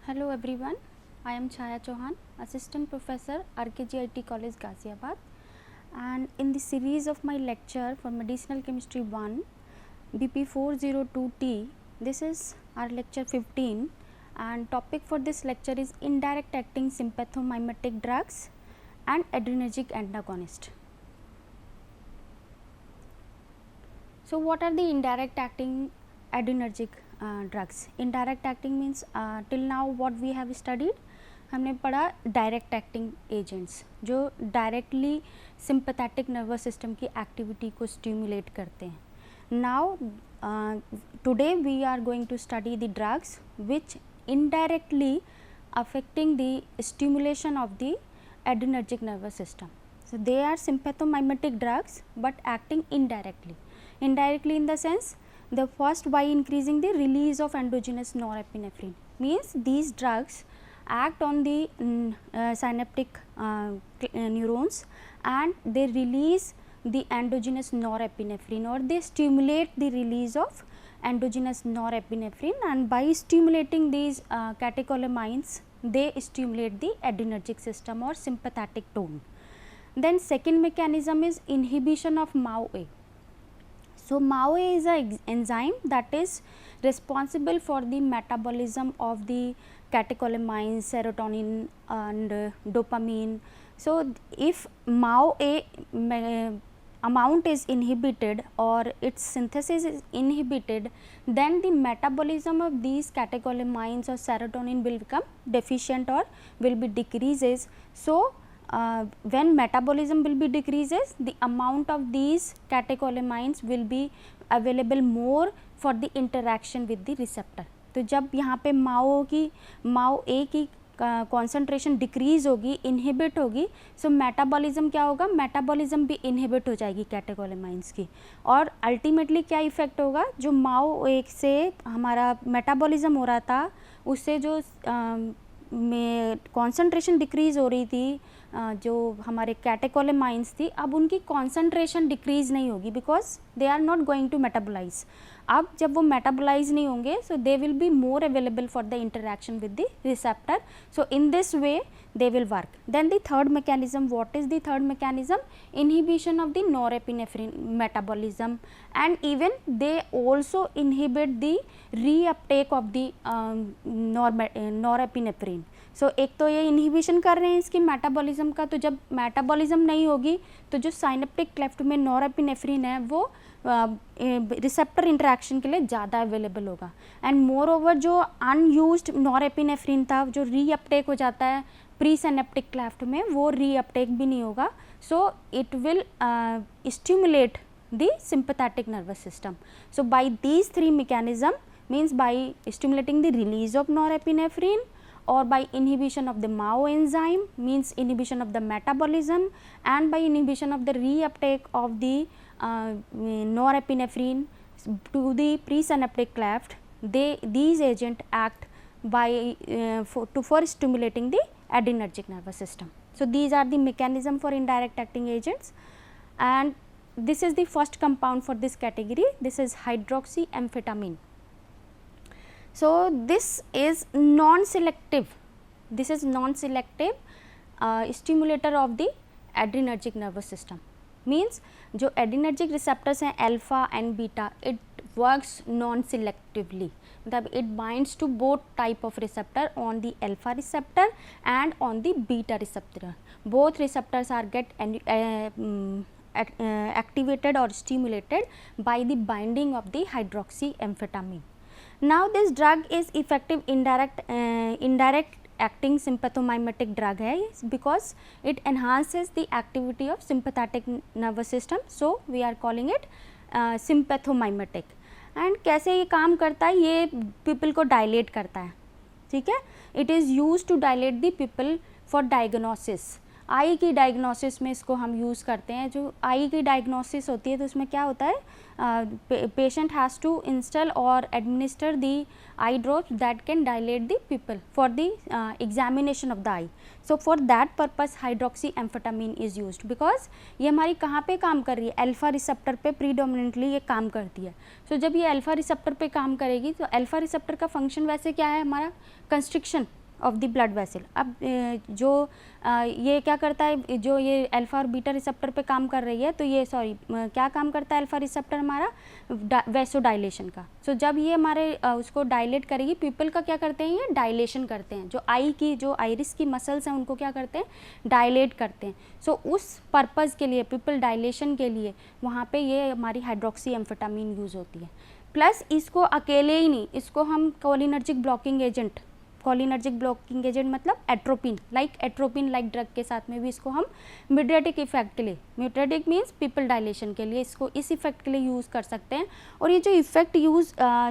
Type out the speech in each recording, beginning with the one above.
Hello everyone, I am Chaya Chauhan, Assistant Professor, RKGIT College Ghaziabad, and in the series of my lecture for Medicinal Chemistry 1 BP402T, this is our lecture 15 and topic for this lecture is indirect acting sympathomimetic drugs and adrenergic antagonist. So what are the indirect acting adrenergic drugs? Indirect acting means till now what we have studied, हमने पढ़ा direct acting agents जो directly sympathetic nervous system की activity को stimulate करते हैं. Now today we are going to study the drugs which indirectly affecting the stimulation of the adrenergic nervous system. So they are sympathomimetic drugs but acting indirectly. Indirectly in the sense, the first by increasing the release of endogenous norepinephrine, means these drugs act on the synaptic neurons and they release the endogenous norepinephrine or they stimulate the release of endogenous norepinephrine, and by stimulating these catecholamines they stimulate the adrenergic system or sympathetic tone. Then second mechanism is inhibition of MAO-A. So MAO-A is an enzyme that is responsible for the metabolism of the catecholamines, serotonin and dopamine. So if MAO-A amount is inhibited or its synthesis is inhibited, then the metabolism of these catecholamines or serotonin will become deficient or will be decreases. So when metabolism will be decreases, the amount of these catecholamines will be available more for the interaction with the receptor. तो जब यहाँ पे MAO-A की concentration decrease होगी, inhibit होगी, सो metabolism क्या होगा, metabolism भी इनहिबिट हो जाएगी कैटेकोलेमाइंस की, और अल्टीमेटली क्या इफेक्ट होगा, जो MAO-A से हमारा मेटाबॉलिज्म हो रहा था उससे जो कॉन्सेंट्रेशन डिक्रीज़ हो रही थी, जो हमारे कैटेकोलेमाइंस थी, अब उनकी कॉन्सेंट्रेशन डिक्रीज़ नहीं होगी because they are not going to metabolize. अब जब वो मेटाबोलाइज नहीं होंगे, so they will be more available for the interaction with the receptor. So in this way they will work. Then the third mechanism, what is the third mechanism? Inhibition of the norepinephrine metabolism, and even they also inhibit the reuptake of the norepinephrine. So एक तो ये inhibition कर रहे हैं इसकी metabolism का, तो जब मेटाबॉलिज्म नहीं होगी तो जो साइनेप्टिक क्लेफ्ट में नॉरएपिनेफ्रिन है वो रिसेप्टर इंटरेक्शन के लिए ज़्यादा अवेलेबल होगा. एंड मोर ओवर जो अनयूज्ड नॉरएपिनेफ्रिन था जो रीअपटेक हो जाता है प्री सिनेप्टिक क्लेफ्ट में, वो रीअपटेक भी नहीं होगा. So it will stimulate the sympathetic nervous system. So by these three mechanism, means by stimulating the release of norepinephrine or by inhibition of the MAO enzyme, means inhibition of the metabolism, and by inhibition of the reuptake of the norepinephrine to the presynaptic cleft, these agents act by for stimulating the adrenergic nervous system. So these are the mechanism for indirect acting agents, and this is the first compound for this category. This is hydroxyamphetamine. So this is non-selective. This is non-selective stimulator of the adrenergic nervous system. Means जो adrenergic receptors हैं alpha and beta, it works non-selectively. मतलब it binds to both type of receptor, on the alpha receptor and on the beta receptor. Both receptors are get activated or stimulated by the binding of the hydroxyamphetamine. Now this drug is effective indirect acting sympathomimetic drug है because it enhances the activity of sympathetic nervous system. So we are calling it sympathomimetic. And कैसे ये काम करता है, ये pupil को dilate करता है, ठीक है. It is used to dilate the pupil for diagnosis. आई की डायग्नोसिस में इसको हम यूज़ करते हैं। जो आई की डायग्नोसिस होती है तो उसमें क्या होता है, पेशेंट हैज़ टू इंस्टॉल और administer the eye drops that can dilate the people for the examination of the I. So for that purpose hydroxy amphetamine is used, because ये हमारी कहाँ पे काम कर रही है, अल्फा रिसेप्टर पे प्रीडोमिनेंटली ये काम करती है। सो जब ये अल्फा रिसेप्टर पे काम करेगी तो अल्फा रिसेप्टर का फंक्शन वैसे क्या है, हमारा constriction of the blood vessel. अब जो ये क्या करता है, जो ये अल्फा और बीटा रिसेप्टर पे काम कर रही है, तो ये क्या काम करता है अल्फा रिसेप्टर हमारा वैसो डायलेशन का। सो जब ये हमारे उसको डायलेट करेगी, पीपल का क्या करते हैं, ये डायलेशन करते हैं, जो आई की जो आइरिस की मसल्स हैं उनको क्या करते हैं, डायलेट करते हैं। सो उस पर्पज़ के लिए, पीपल डायलेशन के लिए वहाँ पे ये हमारी हाइड्रोक्सी एम्फेटामिन यूज़ होती है। प्लस इसको अकेले ही नहीं, इसको हम cholinergic blocking agent, cholinergic blocking agent मतलब एट्रोपिन लाइक ड्रग के साथ में भी इसको हम मिड्रेटिक इफेक्ट के लिए, मिड्रेटिक मीन्स पीपल डायलेशन के लिए, इसको इस इफेक्ट के लिए यूज़ कर सकते हैं। और ये जो इफेक्ट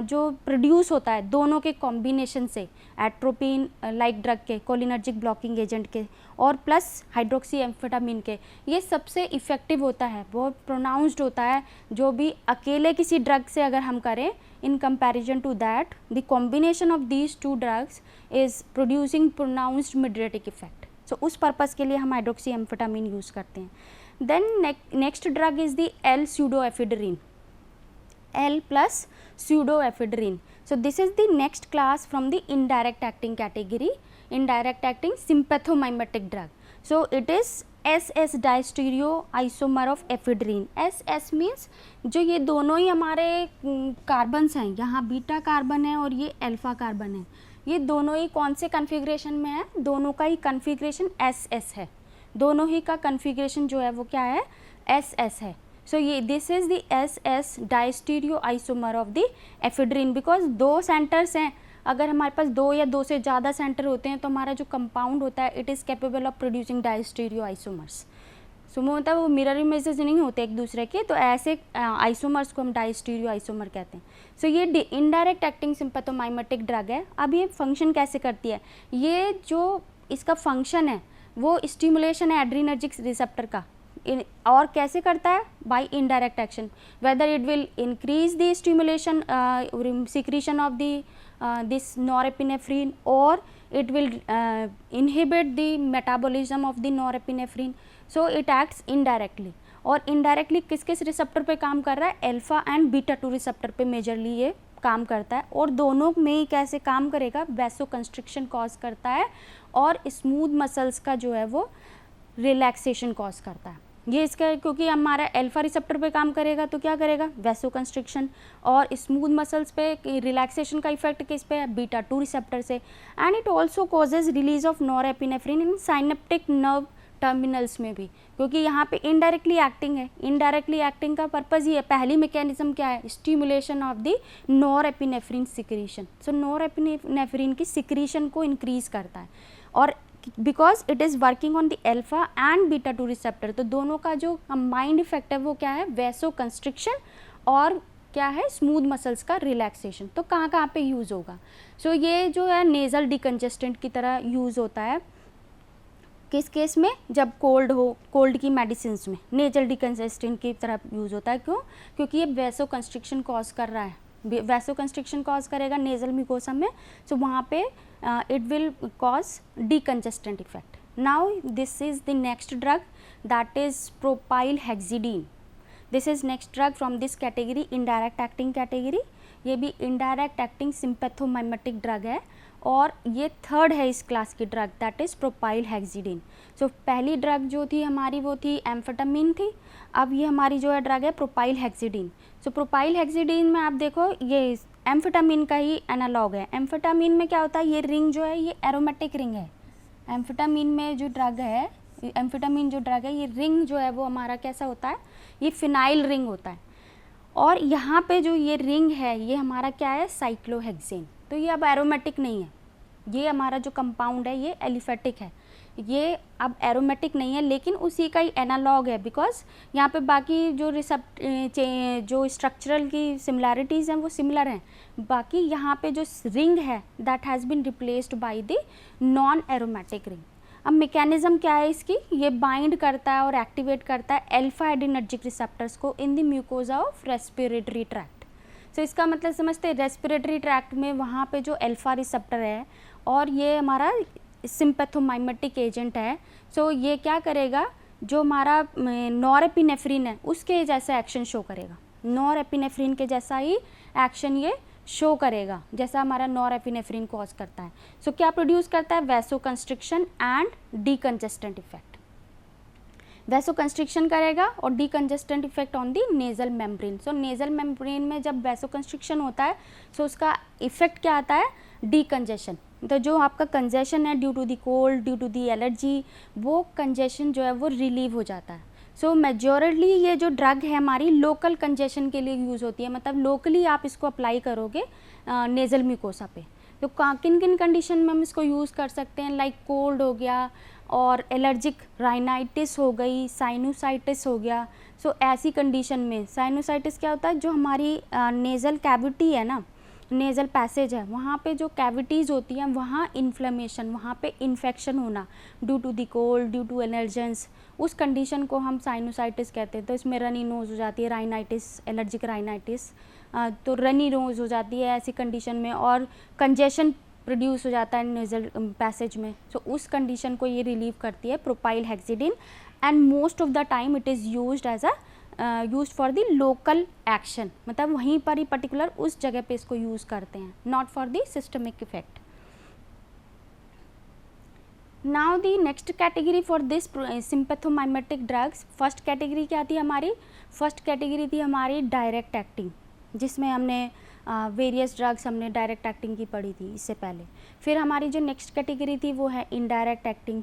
जो प्रोड्यूस होता है दोनों के कॉम्बिनेशन से, एट्रोपिन लाइक ड्रग के, कोलिनर्जिक ब्लॉकिंग एजेंट के और प्लस हाइड्रोक्सी एम्फेटामिन के, ये सबसे इफ़ेक्टिव होता है, बहुत प्रोनाउंस्ड होता है। जो भी अकेले किसी ड्रग से अगर हम करें, in comparison to that the combination of these two drugs is producing pronounced mydriatic effect. So उस पर्पज़ के लिए हम हाइड्रोक्सी एम्फेटामिन यूज़ करते हैं। Then next drug is the L pseudoephedrine, L plus pseudoephedrine. So this is the next class from the indirect acting category, indirect acting sympathomimetic drug. So it is SS diastereoisomer of ephedrine. SS means जो ये दोनों ही हमारे carbons हैं, यहाँ beta carbon है और ये alpha carbon है, ये दोनों ही कौन से कन्फिग्रेशन में है, दोनों का ही कन्फिग्रेशन SS है, दोनों ही का कन्फिग्रेशन जो है वो क्या है, SS है। सो ये this is the SS diastereoisomer of the ephedrine, because दो सेंटर्स हैं, अगर हमारे पास दो या दो से ज़्यादा सेंटर होते हैं तो हमारा जो कंपाउंड होता है it is capable of producing diastereoisomers. So मतलब वो मिरर इमेजेस नहीं होते एक दूसरे के, तो ऐसे आइसोमर्स को हम डायस्टीरियोआइसोमर कहते हैं। सो ये इनडायरेक्ट एक्टिंग सिम्पैथोमाइमेटिक ड्रग है। अब ये फंक्शन कैसे करती है, ये जो इसका फंक्शन है वो स्टिमुलेशन है एड्रीनर्जिक रिसेप्टर का, और कैसे करता है, by indirect action, whether it will increase the stimulation secretion of the this norepinephrine or it will inhibit the metabolism of the norepinephrine. So it acts indirectly, और indirectly किस किस receptor पे काम कर रहा है, अल्फा एंड बीटा 2 रिसेप्टर पे majorly ये काम करता है, और दोनों में ही कैसे काम करेगा, वैसो कंस्ट्रिक्शन कॉज करता है और स्मूथ मसल्स का जो है वो रिलैक्सेशन कॉज करता है। ये इसका, क्योंकि हमारा अल्फा रिसेप्टर पे काम करेगा तो क्या करेगा, वैसो कंस्ट्रिक्शन, और स्मूथ मसल्स पे रिलैक्सेशन का इफेक्ट किस पे है, बीटा 2 रिसेप्टर से। And it also causes release of norepinephrine in synaptic nerve terminals में भी, क्योंकि यहाँ पे इनडायरेक्टली एक्टिंग है। इनडायरेक्टली एक्टिंग का पर्पज़ ये है, पहली मैकेनिज्म क्या है, stimulation of the norepinephrine secretion. So norepinephrine की सिक्रीशन को इंक्रीज करता है, और because it is working on the alpha and beta 2 receptor, तो दोनों का जो कंबाइंड इफेक्ट है वो क्या है, वैसो कंस्ट्रिक्शन और क्या है, स्मूथ मसल्स का रिलैक्सेशन। तो कहाँ कहाँ पे यूज़ होगा, सो ये जो है नेज़ल डिकंजेस्टेंट की तरह यूज़ होता है। किस केस में, जब कोल्ड हो, कोल्ड की मेडिसिन में नेज़ल डिकंजेस्टेंट की तरह यूज़ होता है। क्यों, क्योंकि ये वैसो कंस्ट्रिक्शन कॉज कर रहा है, वैसो कंस्ट्रिक्शन कॉज करेगा नेज़ल म्यूकोसा में, सो वहाँ पे it will cause decongestant effect. Now this is the next drug, that is propylhexidine. This is next drug from this category, indirect acting category. ये भी indirect acting sympathomimetic drug है, और ये third है इस क्लास की ड्रग, दैट इज़ प्रोपाइलहेक्सिडीन। सो पहली drug जो थी हमारी वो थी एम्फेटामिन थी, अब ये हमारी जो है ड्रग है प्रोपाइलहेक्सिडीन। सो प्रोपाइलहेक्सिडीन में आप देखो ये एम्फेटामिन का ही एनालॉग है। एम्फेटामिन में क्या होता है, ये रिंग जो है ये एरोमेटिक रिंग है। एम्फेटामिन में जो ड्रग है, एम्फेटामिन जो ड्रग है, ये रिंग जो है वो हमारा कैसा होता है, ये फिनाइल रिंग होता है, और यहाँ पे जो ये रिंग है ये हमारा क्या है, साइक्लोहेक्सेन। तो ये अब एरोमेटिक नहीं है, ये हमारा जो कंपाउंड है ये एलिफेटिक है, ये अब एरोमेटिक नहीं है, लेकिन उसी का ही एनालॉग है, बिकॉज यहाँ पे बाकी जो जो स्ट्रक्चरल की सिमिलैरिटीज़ हैं वो सिमिलर हैं, बाकी यहाँ पे जो रिंग है that has been replaced by the non aromatic ring. अब मैकेनिज्म क्या है इसकी, ये बाइंड करता है और एक्टिवेट करता है अल्फा एडिनर्जिक रिसेप्टर्स को in the mucosa of respiratory tract. So इसका मतलब समझते हैं, रेस्पिरेटरी ट्रैक्ट में वहाँ पे जो अल्फा रिसेप्टर है और ये हमारा सिम्पैथोमाइमेटिक एजेंट है। सो ये क्या करेगा, जो हमारा नॉरएपिनेफ्रिन है उसके जैसा एक्शन शो करेगा, नॉरएपिनेफ्रिन के जैसा ही एक्शन ये शो करेगा जैसा हमारा नॉरएपिनेफ्रिन कॉज करता है। सो क्या प्रोड्यूस करता है, वैसोकंस्ट्रिक्शन एंड डीकंजेस्टेंट इफेक्ट। वैसोकंस्ट्रिक्शन करेगा और decongestant effect on the nasal membrane. So nasal membrane में जब वैसोकंस्ट्रिक्शन होता है सो उसका इफेक्ट क्या आता है, डीकंजेशन। तो जो आपका कंजेशन है due to the cold, due to the allergy, वो कंजेशन जो है वो रिलीव हो जाता है। सो मेजॉरिटली ये जो ड्रग है हमारी लोकल कंजेशन के लिए यूज़ होती है, मतलब लोकली आप इसको अप्लाई करोगे नेज़ल म्यूकोसा पे। तो किन किन कंडीशन में हम इसको यूज़ कर सकते हैं, लाइक कोल्ड हो गया और एलर्जिक राइनाइटिस हो गई, साइनोसाइटिस हो गया। सो ऐसी कंडीशन में साइनोसाइटिस क्या होता है, जो हमारी नेज़ल कैविटी है ना, नेज़ल पैसेज है, वहाँ पे जो कैविटीज़ होती हैं वहाँ इन्फ्लेमेशन, वहाँ पे इन्फेक्शन होना due to the cold, due to allergens, उस कंडीशन को हम साइनोसाइटिस कहते हैं। तो इसमें रनी नोज़ हो जाती है, राइनाइटिस, एलर्जिक राइनाइटिस, तो रनी नोज़ हो जाती है ऐसी कंडीशन में, और कंजेशन प्रोड्यूस हो जाता है नेज़ल पैसेज में। सो उस कंडीशन को ये रिलीव करती है propylhexedrine, and most of the time it is used as use for the local action, मतलब वहीं पर ही पर्टिकुलर उस जगह पे इसको यूज़ करते हैं, not for the systemic effect. Now the next category for this sympathomimetic drugs, first category क्या थी हमारी, फर्स्ट कैटेगरी थी हमारी डायरेक्ट एक्टिंग, जिसमें हमने वेरियस ड्रग्स हमने डायरेक्ट एक्टिंग की पढ़ी थी इससे पहले। फिर हमारी जो नेक्स्ट कैटेगरी थी वो है इनडायरेक्ट एक्टिंग।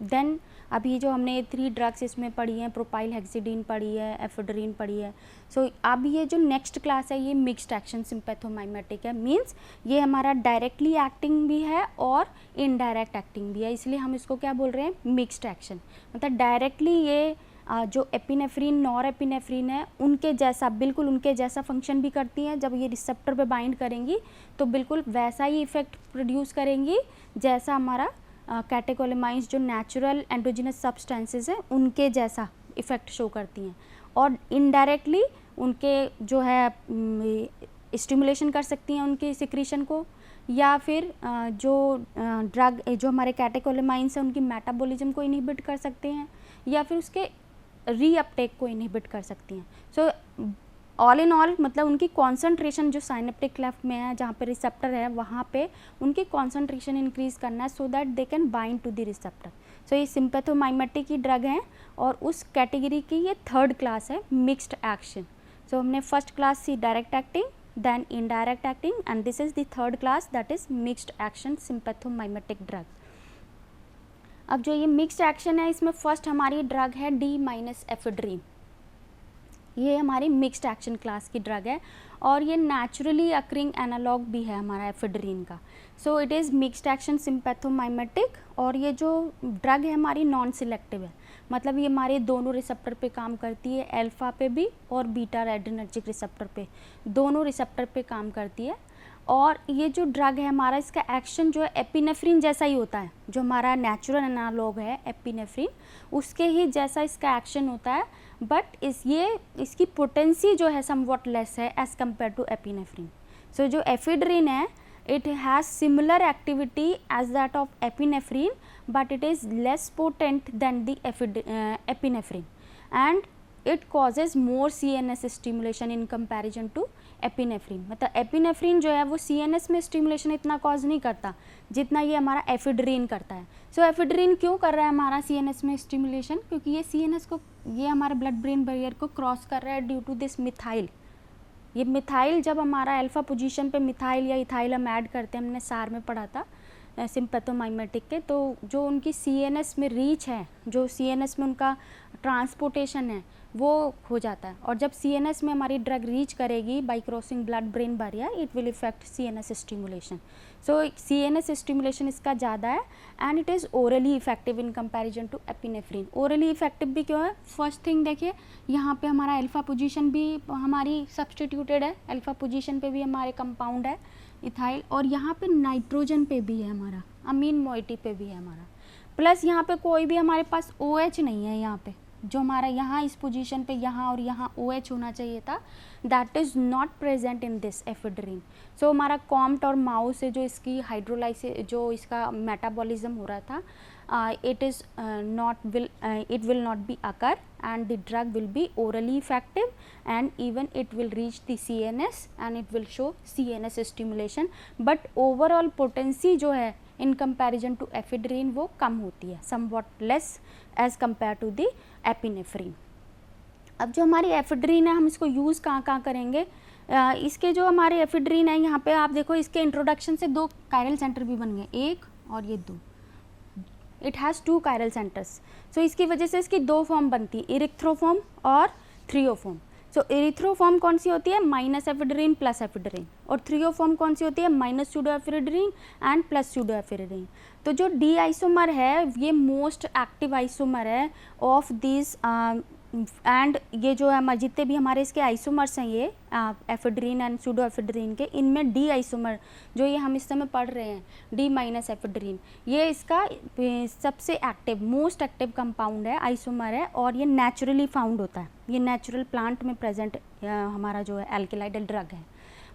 देन अभी जो हमने 3 ड्रग्स इसमें पढ़ी हैं, प्रोपाइल हेक्सिडीन पढ़ी है, एफेड्रीन पढ़ी है। सो अब ये जो नेक्स्ट क्लास है ये मिक्स्ड एक्शन सिम्पैथोमाइमेटिक है, मींस ये हमारा डायरेक्टली एक्टिंग भी है और इनडायरेक्ट एक्टिंग भी है, इसलिए हम इसको क्या बोल रहे हैं, मिक्स्ड एक्शन। मतलब डायरेक्टली ये जो एपिनेफ्रिन, नॉरएपिनेफ्रिन है उनके जैसा, बिल्कुल उनके जैसा फंक्शन भी करती हैं। जब ये रिसेप्टर पे बाइंड करेंगी तो बिल्कुल वैसा ही इफेक्ट प्रोड्यूस करेंगी जैसा हमारा कैटेकोलेमाइंस जो नेचुरल एंडोजिनस सब्सटेंसेस हैं उनके जैसा इफ़ेक्ट शो करती हैं, और इनडायरेक्टली उनके जो है स्टिमुलेशन कर सकती हैं उनके सिक्रीशन को, या फिर जो ड्रग जो हमारे कैटेकोलेमाइंस हैं उनकी मेटाबॉलिज्म को इनहिबिट कर सकते हैं, या फिर उसके रीअपटेक को इनहिबिट कर सकती हैं। सो ऑल इन ऑल मतलब उनकी कॉन्सेंट्रेशन जो साइनेप्टिक क्लेफ्ट में है, जहाँ पे रिसेप्टर है वहाँ पे उनकी कॉन्सेंट्रेशन इंक्रीज़ करना है, so that they can bind to the receptor. So ये सिम्पैथोमाइमेटिक की ड्रग हैं, और उस कैटेगरी की ये थर्ड क्लास है, मिक्स्ड एक्शन। सो हमने first class see direct acting, then indirect acting, and this is the third class that is mixed action sympathomimetic drug. अब जो ये मिक्स्ड एक्शन है इसमें फर्स्ट हमारी ड्रग है D-एफेड्रीन। ये हमारी मिक्स्ड एक्शन क्लास की ड्रग है, और ये नेचुरली अक्रिंग एनालॉग भी है हमारा एफेड्रीन का। सो it is mixed action sympathomimetic, और ये जो ड्रग है हमारी नॉन सिलेक्टिव है, मतलब ये हमारे दोनों रिसेप्टर पे काम करती है, अल्फा पे भी और बीटा एड्रेनर्जिक रिसेप्टर पे, दोनों रिसेप्टर पे काम करती है। और ये जो ड्रग है हमारा, इसका एक्शन जो है एपिनेफ्रिन जैसा ही होता है, जो हमारा नेचुरल एनालॉग है एपिनेफ्रिन उसके ही जैसा इसका एक्शन होता है, बट इसकी पोटेंसी जो है समवॉट लेस है एज़ कम्पेयर टू एपिनेफ्रिन। सो जो एफेड्रीन है it has similar activity as that of epinephrine, but it is less potent than the epinephrine, and it causes more CNS stimulation in comparison to epinephrine। मतलब epinephrine जो है वो CNS में stimulation इतना cause नहीं करता जितना ये हमारा एफेड्रीन करता है। सो एफेड्रीन क्यों कर रहा है हमारा CNS में स्टिमुलेशन, क्योंकि ये CNS को, ये हमारे ब्लड ब्रेन बैरियर को क्रॉस कर रहा है ड्यू टू दिस मिथाइल। ये मिथाइल जब हमारा अल्फा पोजीशन पे मिथाइल या इथाइल हम ऐड करते हैं, हमने सार में पढ़ा था सिम्पैथोमाइमेटिक के, तो जो उनकी CNS में रीच है, जो CNS में उनका ट्रांसपोर्टेशन है वो हो जाता है, और जब CNS में हमारी ड्रग रीच करेगी by crossing blood brain barrier, it will effect CNS stimulation. So CNS stimulation इसका ज़्यादा है, and it is orally effective in comparison to epinephrine. Orally effective भी क्यों है, फर्स्ट थिंग देखिए यहाँ पे हमारा अल्फा पोजीशन भी हमारी सब्सटीट्यूटेड है, अल्फा पोजीशन पे भी हमारे कंपाउंड है इथाइल, और यहाँ पे नाइट्रोजन पे भी है हमारा, अमीन मोइटी पे भी है हमारा, प्लस यहाँ पे कोई भी हमारे पास OH नहीं है, यहाँ पे जो हमारा यहाँ इस पोजीशन पे यहाँ और यहाँ OH होना चाहिए था, that is not present in this ephedrine. So हमारा कॉम्ट और माउ से जो इसकी हाइड्रोलाइसिस, जो इसका मेटाबॉलिज्म हो रहा था, it will not be occur and the drug will be orally effective and even it will reach the CNS and it will show CNS stimulation, but overall potency जो है in comparison to ephedrine वो कम होती है, somewhat less as compared to the epinephrine। अब जो हमारी ephedrine है हम इसको यूज़ कहाँ करेंगे, इसके जो हमारे एफेड्रीन है यहाँ पे आप देखो, इसके इंट्रोडक्शन से 2 कायरल सेंटर भी बन गए, 1 और ये 2, इट हैज़ 2 कायरल सेंटर्स। सो इसकी वजह से इसकी 2 फॉर्म बनती है, इरिथ्रोफॉर्म और थ्रियोफॉर्म। सो इरिथ्रोफॉर्म कौन सी होती है, माइनस एफेड्रीन प्लस एफेड्रीन, और थ्रियोफॉर्म कौन सी होती है, minus pseudo ephedrine and plus pseudo ephedrine. तो जो डी आइसोमर है ये मोस्ट एक्टिव आइसोमर है ऑफ दिस, एंड ये जो है जितने भी हमारे इसके आइसोमर्स हैं ये एफेड्रीन एंड सूडो एफेड्रीन के, इनमें डी आइसोमर जो ये हम इस समय पढ़ रहे हैं डी माइनस एफेड्रीन, ये इसका सबसे एक्टिव मोस्ट एक्टिव कंपाउंड है, आइसोमर है, और ये नेचुरली फाउंड होता है, ये नेचुरल प्लांट में प्रेजेंट हमारा जो है एल्केलाइडल ड्रग है।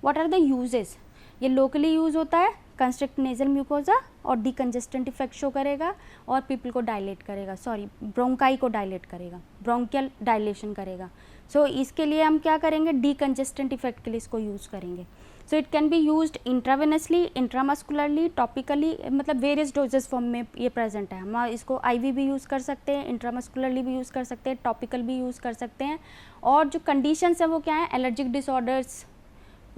व्हाट आर द यूजेस, ये लोकली यूज़ होता है, कंस्ट्रिक्ट नेजल म्यूकोजा और डिकंजेस्टेंट इफेक्ट शो करेगा और पीपल को डायलेट करेगा, सॉरी ब्रोंकाई को डायलेट करेगा, ब्रोंकियल डायलेशन करेगा। सो इसके लिए हम क्या करेंगे, डिकंजेस्टेंट इफेक्ट के लिए इसको यूज़ करेंगे। So it can be used intravenously, intramuscularly, topically, मतलब वेरियस डोजेस फॉर्म में ये प्रेजेंट है। हम इसको IV भी यूज़ कर सकते हैं, इंट्रामस्कुलरली भी यूज़ कर सकते हैं, टॉपिकल भी यूज़ कर सकते हैं। और जो कंडीशंस है वो क्या है, एलर्जिक डिसऑर्डर्स,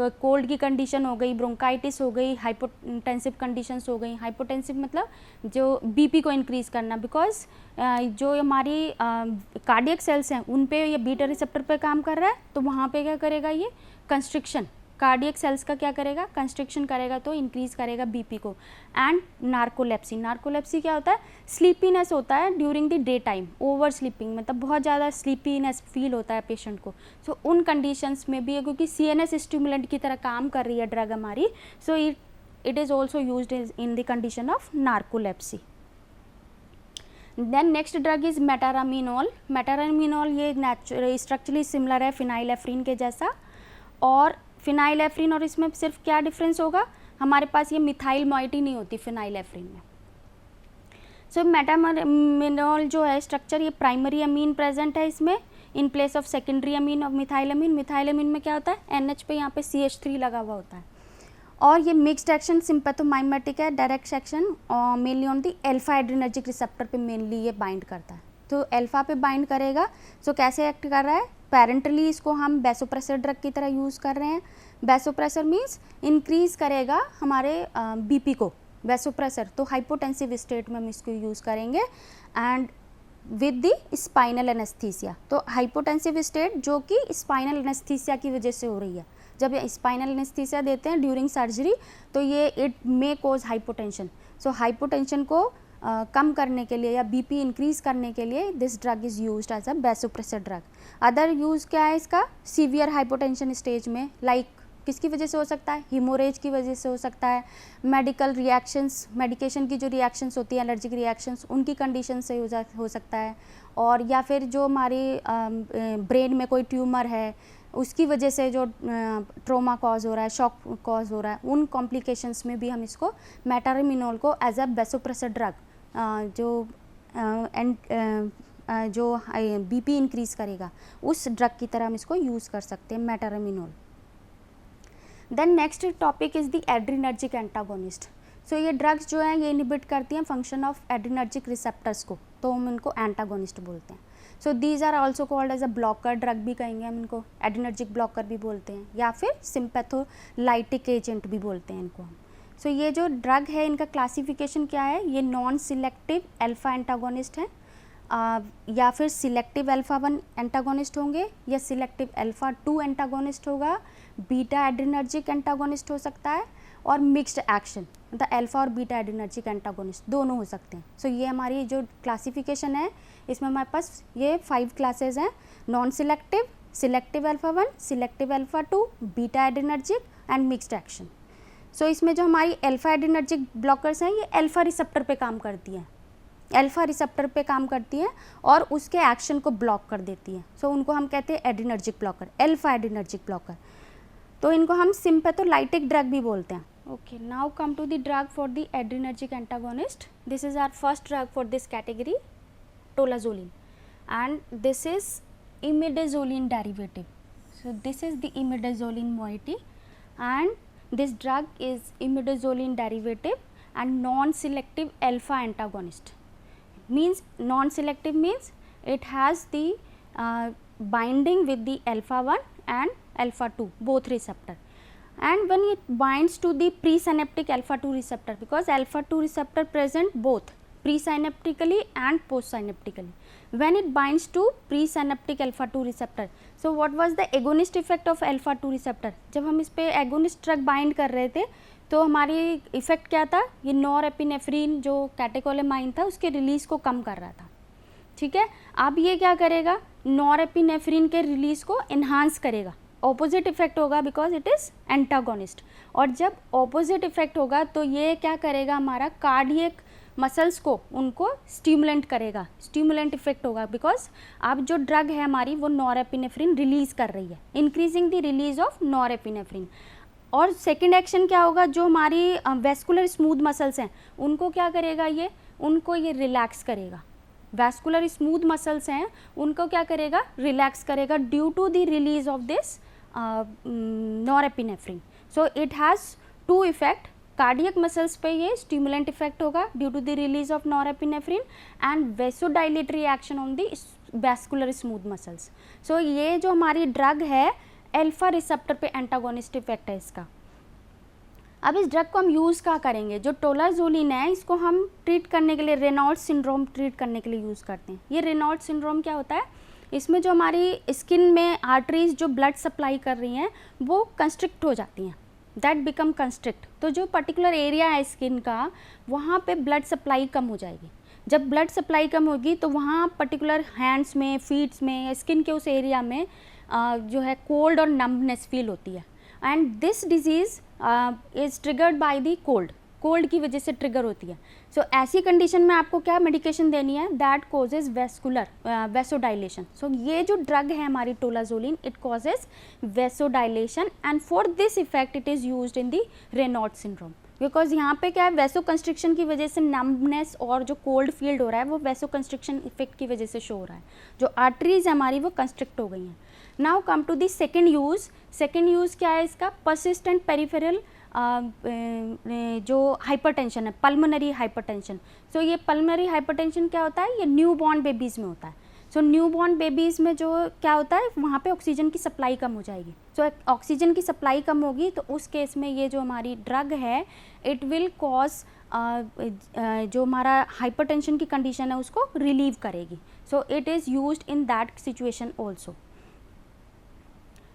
कोल्ड की कंडीशन हो गई, ब्रोंकाइटिस हो गई, हाइपोटेंसिव कंडीशंस हो गई। हाइपोटेंसिव मतलब जो BP को इंक्रीज़ करना, बिकॉज जो हमारी कार्डियक सेल्स हैं उन पे ये बीटा रिसेप्टर पे काम कर रहा है, तो वहाँ पे क्या करेगा, ये कंस्ट्रिक्शन कार्डियक सेल्स का क्या करेगा, कंस्ट्रिक्शन करेगा, तो इंक्रीज़ करेगा BP को। एंड नार्कोलेप्सी, नार्कोलेप्सी क्या होता है, स्लीपीनेस होता है during the day time, over sleeping, मतलब बहुत ज़्यादा स्लीपीनेस फील होता है पेशेंट को। सो उन कंडीशंस में भी, क्योंकि CNS स्टिमुलेंट की तरह काम कर रही है ड्रग हमारी, so it is also used in the condition of narcolepsy. Then next drug is metaraminol. Metaraminol ये स्ट्रक्चरली सिमिलर है फिनाइलेफ्रीन के जैसा, और फिनाइलेफ्रीन और इसमें सिर्फ क्या डिफरेंस होगा, हमारे पास ये मिथाइल मॉइटी नहीं होती फिनाइलेफ्रीन में। सो मेटारामिनोल जो है स्ट्रक्चर, ये प्राइमरी अमीन प्रेजेंट है इसमें in place of secondary amine of methylamine. Methylamine में क्या होता है, NH पे यहाँ पे CH3 लगा हुआ होता है। और ये मिक्स्ड एक्शन सिंपैथोमाइमेटिक है, direct action mainly on the alpha adrenergic receptor पे मेनली ये बाइंड करता है, तो अल्फा पे बाइंड करेगा। सो कैसे एक्ट कर रहा है, पेरेंटली इसको हम वैसोप्रेसर ड्रग की तरह यूज़ कर रहे हैं। वैसोप्रेसर मीन्स इंक्रीज़ करेगा हमारे BP को, वैसोप्रेसर, तो हाइपोटेंसिव स्टेट में हम इसको यूज़ करेंगे and with the spinal anaesthesia. तो हाइपोटेंसिव स्टेट जो कि स्पाइनल एनेस्थीसिया की वजह से हो रही है, जब स्पाइनल एनेस्थीसिया देते हैं ड्यूरिंग सर्जरी तो ये it may cause hypotension. So hypotension को कम करने के लिए या BP इंक्रीज करने के लिए this drug is used as a vasopressor drug. Other use क्या है इसका, सीवियर हाइपोटेंशन स्टेज में, लाइक किसकी वजह से हो सकता है, हीमोरेज की वजह से हो सकता है, मेडिकल रिएक्शंस, मेडिकेशन की जो रिएक्शंस होती है एलर्जिक रिएक्शंस, उनकी कंडीशन से हो सकता है, और या फिर जो हमारी ब्रेन में कोई ट्यूमर है उसकी वजह से जो ट्रोमा कॉज हो रहा है, शॉक कॉज हो रहा है, उन कॉम्प्लिकेशंस में भी हम इसको मेटारामिनोल को एज अ वैसोप्रेसर ड्रग जो BP इंक्रीज़ करेगा उस ड्रग की तरह हम इसको यूज़ कर सकते हैं, metaraminol. Then next topic is the adrenergic antagonist. So ये ड्रग्स जो हैं ये इनहिबिट करती हैं फंक्शन ऑफ एड्रिनर्जिक रिसेप्टर्स को, तो हम इनको एंटागोनिस्ट बोलते हैं। So these are also called as a blocker drug भी कहेंगे हम इनको, एड्रिनर्जिक ब्लॉकर भी बोलते हैं, या फिर सिम्पैथोलाइटिक एजेंट भी बोलते हैं इनको हम। सो ये जो ड्रग है इनका क्लासिफिकेशन क्या है, ये नॉन सिलेक्टिव अल्फा एंटागोनिस्ट हैं, या फिर सिलेक्टिव अल्फा 1 एंटागोनिस्ट होंगे, या सिलेक्टिव अल्फा 2 एंटागोनिस्ट होगा, बीटा एड्रिनर्जिक एंटागोनिस्ट हो सकता है, और मिक्स्ड एक्शन मतलब अल्फा और बीटा एड्रिनर्जिक एंटागोनिस्ट दोनों हो सकते हैं। सो ये हमारी जो क्लासिफिकेशन है इसमें हमारे पास ये 5 क्लासेज हैं, non selective, selective alpha 1, selective alpha 2, beta adrenergic and mixed action. So इसमें जो हमारी अल्फा एड्रिनर्जिक ब्लॉकर्स हैं ये अल्फा रिसेप्टर पे काम करती हैं, अल्फा रिसेप्टर पे काम करती हैं और उसके एक्शन को ब्लॉक कर देती हैं. सो उनको हम कहते हैं adrenergic blocker, alpha adrenergic blocker. तो इनको हम सिम्पैथोलाइटिक ड्रग भी बोलते हैं. Okay, now come to the drug for the adrenergic antagonist. This is our first drug for this category, tolazolene, and this is imidazoline derivative. So this is the imidazoline moiety, and this drug is imidazoline derivative and non-selective alpha antagonist. Means non-selective means it has the binding with the alpha 1 and alpha 2 both receptor. And when it binds to the presynaptic alpha 2 receptor, because alpha 2 receptor present both presynaptically and postsynaptically. When it binds to presynaptic alpha 2 receptor, so what was the agonist effect of alpha 2 receptor? जब हम इस पे agonist drug bind कर रहे थे तो हमारी effect क्या था, ये नॉरएपिनेफ्रिन जो कैटेकोलेमाइन था उसके रिलीज को कम कर रहा था. ठीक है, अब ये क्या करेगा, नॉरएपिनेफ्रिन के रिलीज को इन्हांस करेगा. ऑपोजिट इफेक्ट होगा बिकॉज इट इज़ एंटागोनिस्ट. और जब ऑपोजिट इफेक्ट होगा तो ये क्या करेगा, हमारा कार्डियक मसल्स को उनको स्टिमुलेंट करेगा. स्टिमुलेंट इफेक्ट होगा बिकॉज अब जो ड्रग है हमारी वो नॉरएपिनेफ्रिन रिलीज कर रही है, increasing the release of norepinephrine. और सेकेंड एक्शन क्या होगा, जो हमारी वेस्कुलर स्मूथ मसल्स हैं उनको क्या करेगा, ये उनको ये रिलैक्स करेगा. वेस्कुलर स्मूथ मसल्स हैं उनको क्या करेगा, रिलैक्स करेगा due to the release of this norepinephrine. So it has two effect. Cardiac muscles पे ये स्टिमुलेंट इफेक्ट होगा due to the release of norepinephrine and vasodilatory action on the vascular smooth muscles. So ये जो हमारी drug है alpha receptor पे antagonist effect है इसका. अब इस ड्रग को हम यूज़ क्या करेंगे, जो टोलाजोलिन है इसको हम ट्रीट करने के लिए रेनॉल्ड्स सिंड्रोम ट्रीट करने के लिए यूज़ करते हैं. ये रेनॉल्ड्स सिंड्रोम क्या होता है, इसमें जो हमारी स्किन में आर्टरीज जो ब्लड सप्लाई कर रही हैं वो कंस्ट्रिक्ट हो जाती हैं, दैट बिकम कंस्ट्रिक्ट. तो जो पर्टिकुलर एरिया है स्किन का वहाँ पे ब्लड सप्लाई कम हो जाएगी. जब ब्लड सप्लाई कम होगी तो वहाँ पर्टिकुलर हैंड्स में, फीट्स में, स्किन के उस एरिया में जो है कोल्ड और नम्बनेस फील होती है. And this disease is triggered by the cold की वजह से ट्रिगर होती है. सो ऐसी कंडीशन में आपको क्या मेडिकेशन देनी है, that causes vascular vasodilation. So ये जो ड्रग है हमारी tolazoline, it causes vasodilation and for this effect it is used in the Raynaud's syndrome. Because यहाँ पे क्या है, वेसो कंस्ट्रिक्शन की वजह से नम्बनेस और जो कोल्ड फील्ड हो रहा है वो वेसो कंस्ट्रिक्शन इफेक्ट की वजह से शो हो रहा है. जो आर्टरीज हमारी वो कंस्ट्रिक्ट हो गई हैं. Now come to the second use. Second use क्या है इसका, परसिस्टेंट पेरिफेरल जो हाइपरटेंशन है, पल्मोनरी हाइपरटेंशन. सो ये पल्मोनरी हाइपरटेंशन क्या होता है, ये न्यू बॉर्न बेबीज़ में होता है. सो न्यू बॉर्न बेबीज़ में जो क्या होता है, वहाँ पे ऑक्सीजन की सप्लाई कम हो जाएगी. सो ऑक्सीजन की सप्लाई कम होगी तो उस केस में ये जो हमारी ड्रग है इट विल कॉज जो हमारा हाइपरटेंशन की कंडीशन है उसको रिलीव करेगी. So it is used in that situation also.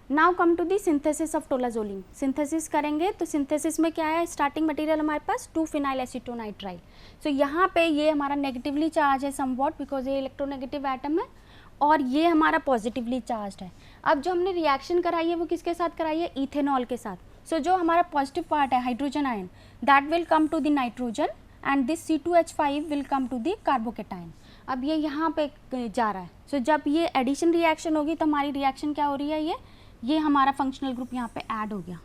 Now come to the synthesis of tolazoline. Synthesis करेंगे तो सिंथेसिस में क्या है, स्टार्टिंग मटेरियल हमारे पास 2-फिनाइल एसीटोनाइट्राइल. सो यहाँ पे ये हमारा नेगेटिवली चार्ज है समवॉट बिकॉज ये इलेक्ट्रोनेगेटिव एटम है और ये हमारा पॉजिटिवली चार्ज है. अब जो हमने रिएक्शन कराई है वो किसके साथ कराई है, इथेनॉल के साथ. सो जो हमारा पॉजिटिव पार्ट है hydrogen ion that will come to the nitrogen and this C2H5 will come to the carbocation. अब ये यहाँ पे जा रहा है. सो जब ये एडिशन रिएक्शन होगी तो हमारी रिएक्शन क्या हो रही है, ये हमारा फंक्शनल ग्रुप यहाँ पे ऐड हो गया.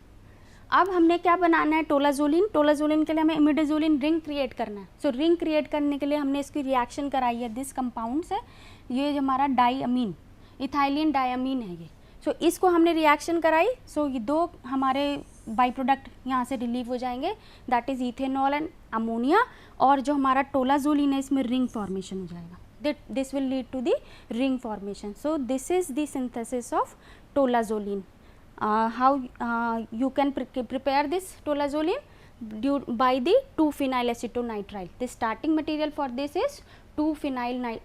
अब हमने क्या बनाना है, टोलाजोलिन. टोलाजोलिन के लिए हमें इमिडाजोलिन रिंग क्रिएट करना है. सो रिंग क्रिएट करने के लिए हमने इसकी रिएक्शन कराई है दिस कंपाउंड से. ये हमारा डाईअमीन, इथाइलिन डाईअमीन है ये. सो इसको हमने रिएक्शन कराई. सो ये दो हमारे बाई प्रोडक्ट यहाँ से रिलीव हो जाएंगे, that is ethanol and ammonia. और जो हमारा टोलाजोलिन है इसमें रिंग फॉर्मेशन हो जाएगा. This will lead to the ring formation. So this is the synthesis of tolazolene. How you can prepare this tolazolene by the 2-phenyl acetonitrile. The starting material for this is 2-phenyl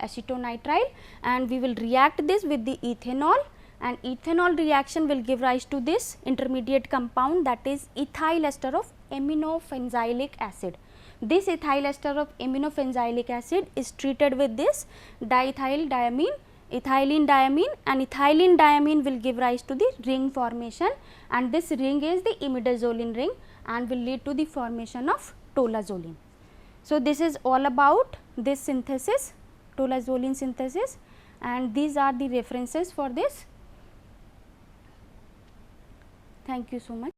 acetonitrile and we will react this with the ethanol and ethanol reaction will give rise to this intermediate compound that is ethyl ester of aminophenzylic acid. This ethyl ester of aminophenzylic acid is treated with this diethyl diamine, ethylene diamine, and ethylene diamine will give rise to the ring formation and this ring is the imidazoline ring and will lead to the formation of tolazolene. So, this is all about this synthesis, tolazolene synthesis, and these are the references for this. Thank you so much.